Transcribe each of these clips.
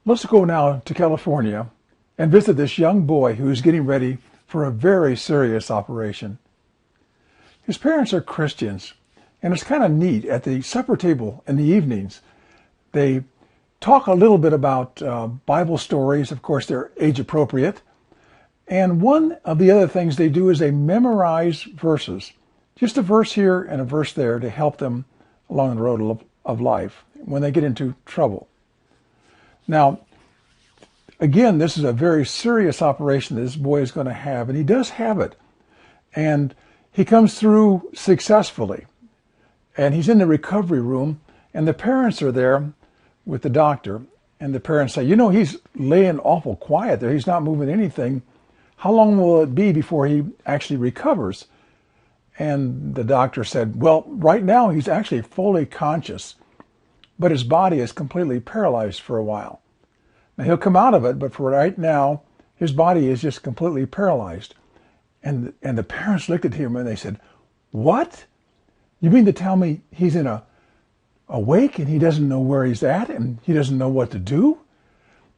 Let's go now to California and visit this young boy who is getting ready for a very serious operation. His parents are Christians, and it's kind of neat. At the supper table in the evenings, they talk a little bit about Bible stories. Of course, they're age appropriate. And one of the other things they do is they memorize verses, just a verse here and a verse there to help them along the road of life when they get into trouble. Now, again, this is a very serious operation that this boy is going to have, and he does have it. And he comes through successfully. And he's in the recovery room, and the parents are there with the doctor, and the parents say, he's laying awful quiet there. He's not moving anything. How long will it be before he actually recovers? And the doctor said, well, right now he's actually fully conscious, but his body is completely paralyzed for a while. Now he'll come out of it, but for right now, his body is just completely paralyzed. And the parents looked at him and they said, what? You mean to tell me he's in a awake and he doesn't know where he's at and he doesn't know what to do?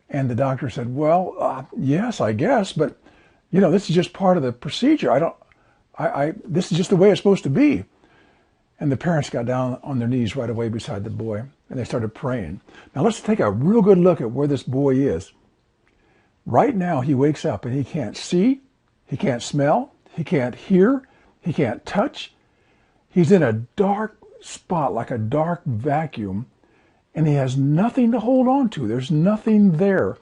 And the doctor said, well, yes, I guess, but this is just part of the procedure. This is just the way it's supposed to be. And the parents got down on their knees right away beside the boy, and they started praying. Now let's take a real good look at where this boy is. Right now, he wakes up and he can't see, he can't smell, he can't hear, he can't touch. He's in a dark spot, like a dark vacuum, and he has nothing to hold on to. There's nothing there.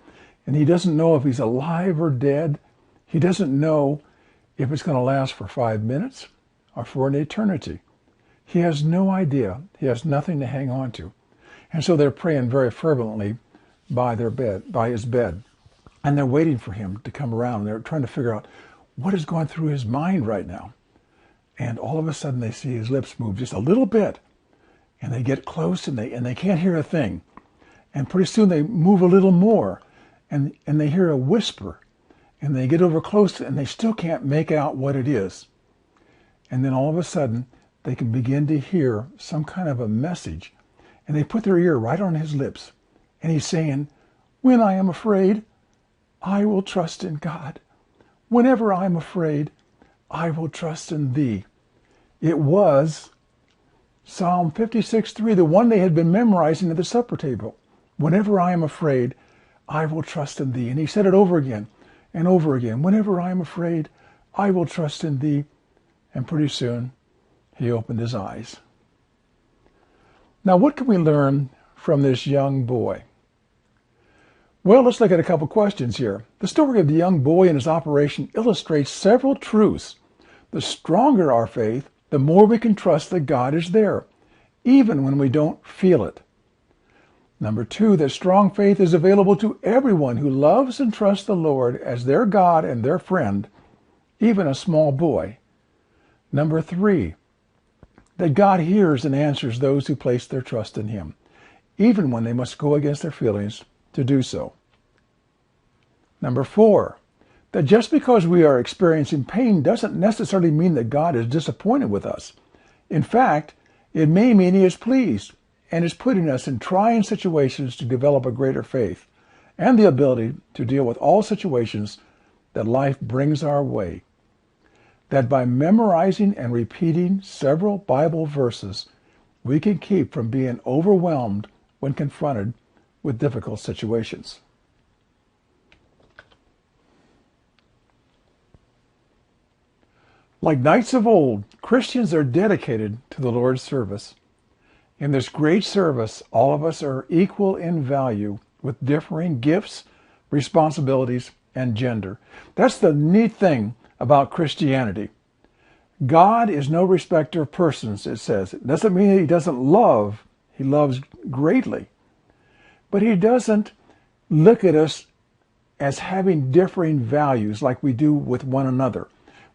And he doesn't know if he's alive or dead. He doesn't know if it's going to last for 5 minutes or for an eternity. He has no idea. He has nothing to hang on to. And so they're praying very fervently by his bed. And they're waiting for him to come around. They're trying to figure out what is going through his mind right now. And all of a sudden they see his lips move just a little bit. And they get close and they can't hear a thing. And pretty soon they move a little more. And they hear a whisper. And they get over close and they still can't make out what it is. And then all of a sudden, they can begin to hear some kind of a message. And they put their ear right on his lips. And he's saying, when I am afraid, I will trust in God. Whenever I'm afraid, I will trust in thee. It was Psalm 56:3, the one they had been memorizing at the supper table. Whenever I am afraid, I will trust in thee. And he said it over again and over again. Whenever I am afraid, I will trust in thee. And pretty soon, he opened his eyes. Now, what can we learn from this young boy? Well, let's look at a couple questions here. The story of the young boy and his operation illustrates several truths. The stronger our faith, the more we can trust that God is there, even when we don't feel it. Number 2, that strong faith is available to everyone who loves and trusts the Lord as their God and their friend, even a small boy. Number 3, that God hears and answers those who place their trust in him, even when they must go against their feelings to do so. Number 4, that just because we are experiencing pain doesn't necessarily mean that God is disappointed with us. In fact, it may mean he is pleased and is putting us in trying situations to develop a greater faith and the ability to deal with all situations that life brings our way. That by memorizing and repeating several Bible verses, we can keep from being overwhelmed when confronted with difficult situations. Like knights of old, Christians are dedicated to the Lord's service. In this great service, all of us are equal in value with differing gifts, responsibilities, and gender. That's the neat thing about Christianity. God is no respecter of persons, it says. It doesn't mean that he doesn't love. He loves greatly. But he doesn't look at us as having differing values like we do with one another.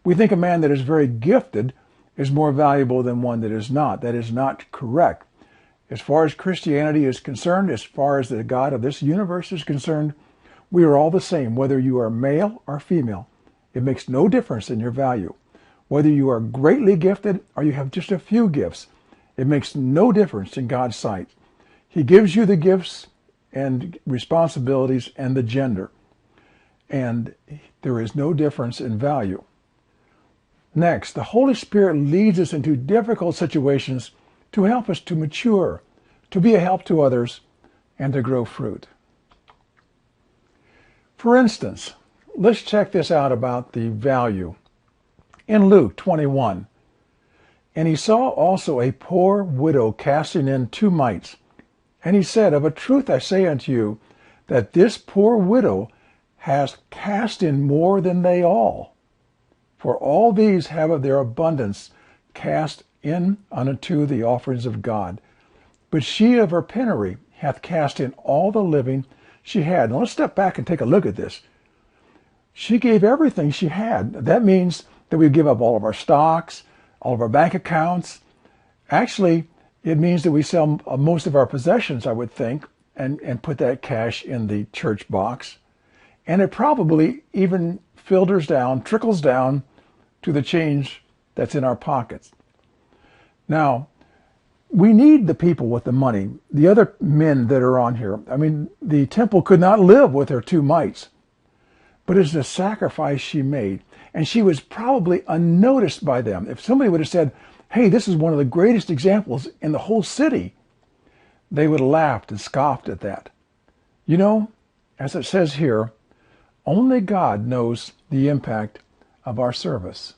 We think a man that is very gifted is more valuable than one that is not. That is not correct. As far as Christianity is concerned, as far as the God of this universe is concerned, we are all the same, whether you are male or female. It makes no difference in your value. Whether you are greatly gifted or you have just a few gifts, it makes no difference in God's sight. He gives you the gifts and responsibilities and the gender. And there is no difference in value. Next, the Holy Spirit leads us into difficult situations to help us to mature, to be a help to others, and to grow fruit. For instance, let's check this out about the value. In Luke 21, and he saw also a poor widow casting in 2 mites. And he said, of a truth I say unto you, that this poor widow has cast in more than they all. For all these have of their abundance cast in unto the offerings of God. But she of her penury hath cast in all the living she had. Now let's step back and take a look at this. She gave everything she had. That means that we give up all of our stocks, all of our bank accounts. Actually, it means that we sell most of our possessions, I would think, and put that cash in the church box. And it probably even filters down, trickles down to the change that's in our pockets. Now, we need the people with the money, the other men that are on here. I mean, the temple could not live with her 2 mites, but it's a sacrifice she made. And she was probably unnoticed by them. If somebody would have said, hey, this is one of the greatest examples in the whole city, they would have laughed and scoffed at that. You know, as it says here, only God knows the impact of our service.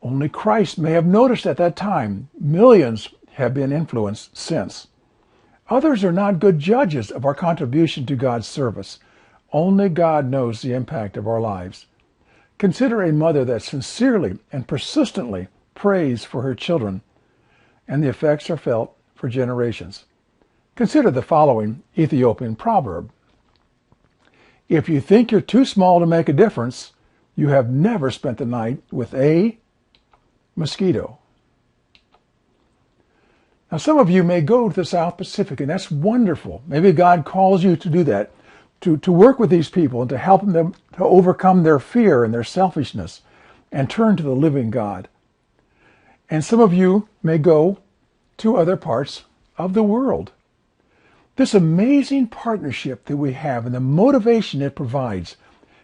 Only Christ may have noticed at that time. Millions have been influenced since. Others are not good judges of our contribution to God's service. Only God knows the impact of our lives. Consider a mother that sincerely and persistently prays for her children, and the effects are felt for generations. Consider the following Ethiopian proverb. If you think you're too small to make a difference, you have never spent the night with a mosquito. Now, some of you may go to the South Pacific, and that's wonderful. Maybe God calls you to do that, to work with these people and to help them to overcome their fear and their selfishness and turn to the living God. And some of you may go to other parts of the world. This amazing partnership that we have and the motivation it provides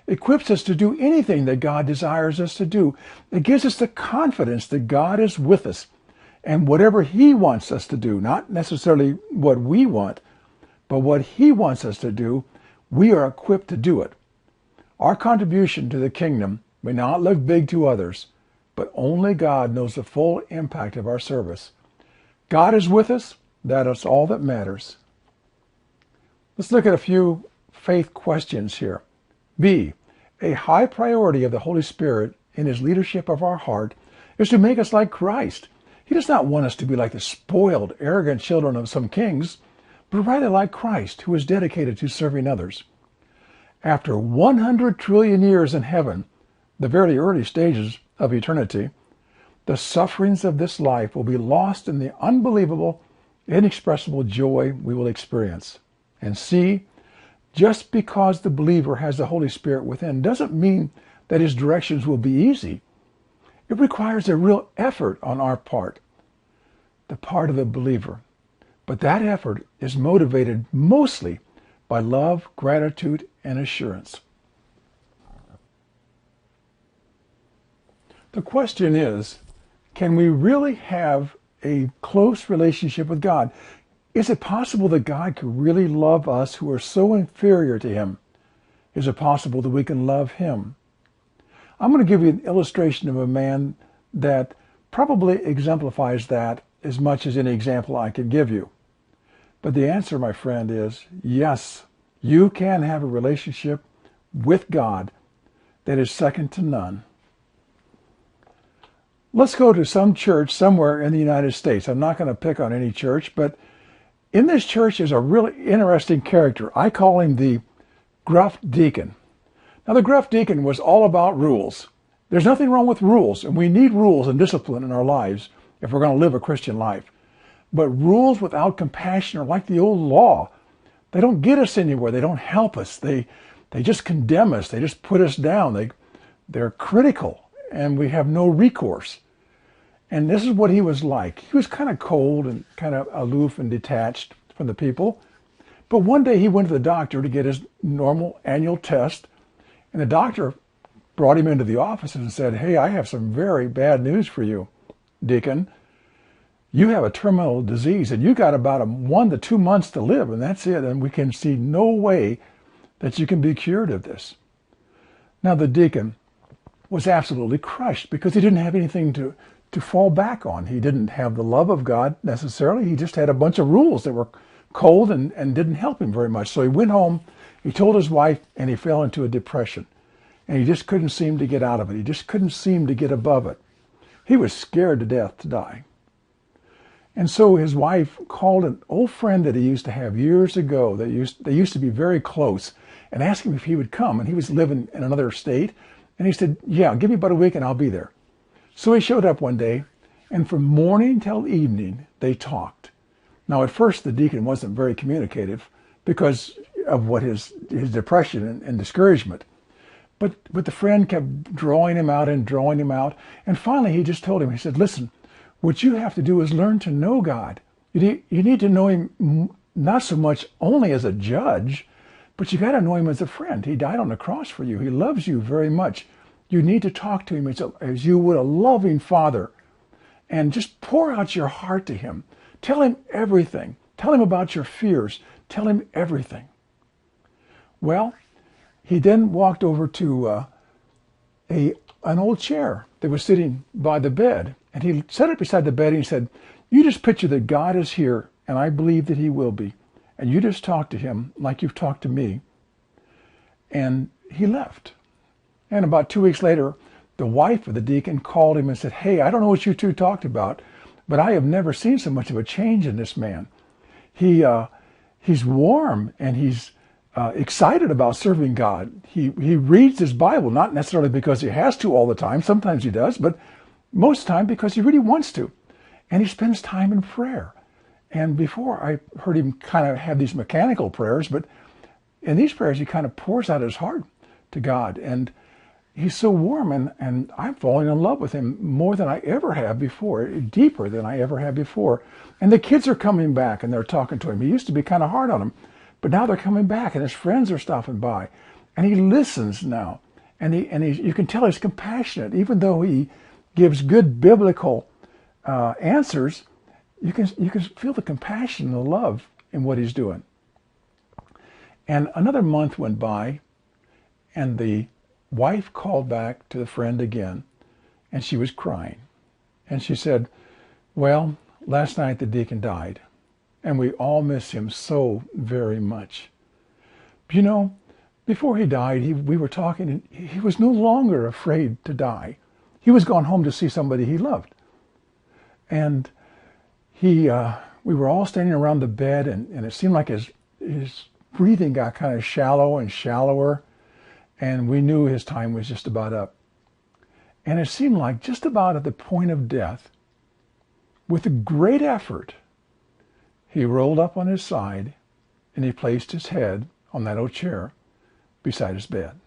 equips us to do anything that God desires us to do. It gives us the confidence that God is with us, and whatever He wants us to do, not necessarily what we want, but what He wants us to do, we are equipped to do it. Our contribution to the kingdom may not look big to others, but only God knows the full impact of our service. God is with us. That is all that matters. Let's look at a few faith questions here. B, a high priority of the Holy Spirit in His leadership of our heart is to make us like Christ. He does not want us to be like the spoiled, arrogant children of some kings, but rather like Christ, who is dedicated to serving others. After 100 trillion years in heaven, the very early stages of eternity, the sufferings of this life will be lost in the unbelievable, inexpressible joy we will experience. And C, just because the believer has the Holy Spirit within doesn't mean that his directions will be easy. It requires a real effort on our part, the part of the believer. But that effort is motivated mostly by love, gratitude, and assurance. The question is, can we really have a close relationship with God? Is it possible that God could really love us who are so inferior to Him? Is it possible that we can love Him? I'm going to give you an illustration of a man that probably exemplifies that as much as any example I could give you. But the answer, my friend, is yes, you can have a relationship with God that is second to none. Let's go to some church somewhere in the United States. I'm not going to pick on any church, but in this church is a really interesting character. I call him the gruff deacon. Now, the gruff deacon was all about rules. There's nothing wrong with rules, and we need rules and discipline in our lives if we're going to live a Christian life. But rules without compassion are like the old law. They don't get us anywhere. They don't help us. They just condemn us. They just put us down. They're critical, and we have no recourse. And this is what he was like. He was kind of cold and kind of aloof and detached from the people. But one day he went to the doctor to get his normal annual test, and the doctor brought him into the office and said, "Hey, I have some very bad news for you, Deacon. You have a terminal disease, and you got about 1 to 2 months to live, and that's it, and we can see no way that you can be cured of this." Now, the deacon was absolutely crushed because he didn't have anything to fall back on. He didn't have the love of God necessarily. He just had a bunch of rules that were cold and didn't help him very much. So he went home, he told his wife, and he fell into a depression. And he just couldn't seem to get out of it. He just couldn't seem to get above it. He was scared to death to die. And so his wife called an old friend that he used to have years ago. They used to be very close, and asked him if he would come. And he was living in another state. And he said, "Yeah, give me about a week and I'll be there." So he showed up one day, and from morning till evening, they talked. Now, at first, the deacon wasn't very communicative because of what his depression and discouragement. But the friend kept drawing him out and drawing him out. And finally, he just told him, he said, "Listen, what you have to do is learn to know God. You need to know him not so much only as a judge, but you got to know him as a friend. He died on the cross for you. He loves you very much. You need to talk to him as you would a loving father, and just pour out your heart to him. Tell him everything. Tell him about your fears. Tell him everything." Well, he then walked over to an old chair that was sitting by the bed, and he set it beside the bed and he said, "You just picture that God is here, and I believe that he will be, and you just talk to him like you've talked to me." And he left. And about 2 weeks later, the wife of the deacon called him and said, "Hey, I don't know what you two talked about, but I have never seen so much of a change in this man. He's warm, and he's excited about serving God. He reads his Bible, not necessarily because he has to all the time. Sometimes he does, but most of the time because he really wants to. And he spends time in prayer." And before, I heard him kind of have these mechanical prayers, but in these prayers, he kind of pours out his heart to God. And he's so warm, and I'm falling in love with him more than I ever have before, deeper than I ever have before. And the kids are coming back, and they're talking to him. He used to be kind of hard on them, but now they're coming back, and his friends are stopping by. And he listens now. And you can tell he's compassionate. Even though he gives good biblical answers, you can feel the compassion and the love in what he's doing. And another month went by, and the wife called back to the friend again, and she was crying. And she said, "Well, last night the deacon died, and we all miss him so very much. You know, before he died, we were talking, and he was no longer afraid to die. He was gone home to see somebody he loved. And we were all standing around the bed, and it seemed like his breathing got kind of shallow and shallower, and we knew his time was just about up. And it seemed like just about at the point of death, with a great effort, he rolled up on his side, and he placed his head on that old chair beside his bed."